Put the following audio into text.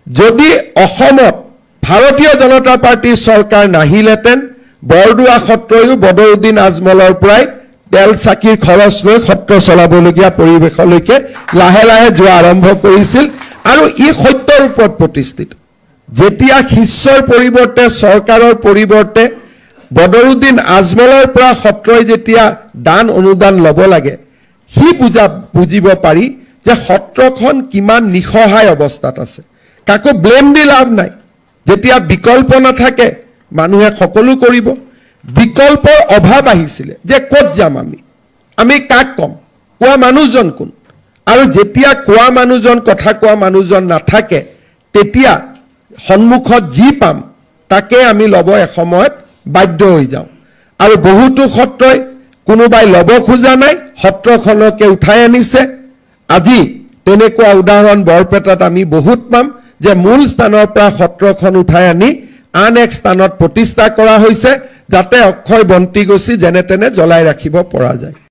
যদি অসমত ভাৰতীয় জনতা পাৰ্টিৰ চৰকাৰ নাহিলেতেন বৰদোৱা সত্ৰয়ো বদৰুদ্দিন আজমলৰ পৰাই তেল চাকিৰ খৰচ লৈ সত্ৰ চলাবলগীয়া পৰিৱেশলৈকে লাহে লাহে যোৱা আৰম্ভ কৰিছিল আৰু ই সত্যৰ ওপৰত প্ৰতিষ্ঠিত যেতিয়া শিষ্যৰ পৰিৱৰ্তে চৰকাৰৰ পৰিৱৰ্তে বদৰুদ্দিন আজমলৰ পৰা সত্ৰই যেতিয়া দান অনুদান ল'ব লাগে হি বুজিব পাৰি যে সত্ৰখন কিমান নিখহায় অৱস্থাত আছে কাকো ব্লেম দি লাভ নাই যেতিয়া বিকল্প নাথাকে মানুহে সকলো কৰিব বিকল্পৰ অভাৱ আহিছিল যে ক'ত যাম আমি কাক কম কোৱা মানুহজন কোন আৰু যেতিয়া কোৱা মানুহজন কথা কোৱা মানুহজন নাথাকে তেতিয়া সন্মুখত যি পাম তাকে আমি ল'ব এসময়ত বাধ্য হৈ যাওঁ আৰু বহুতো সত্ৰই কোনোবাই ল'ব খোজা নাই সত্ৰখনকে উঠাই আনিছে আজি তেনেকুৱা উদাহৰণ বৰপেটাত আমি বহুত পাম যে মূল স্থানৰ পৰা সত্ৰখন উঠাই আনি আন এক স্থানত প্ৰতিষ্ঠা কৰা হৈছে যাতে অক্ষয় বন্তি গছি যেনে তেনে জ্বলাই ৰাখিব পৰা যায়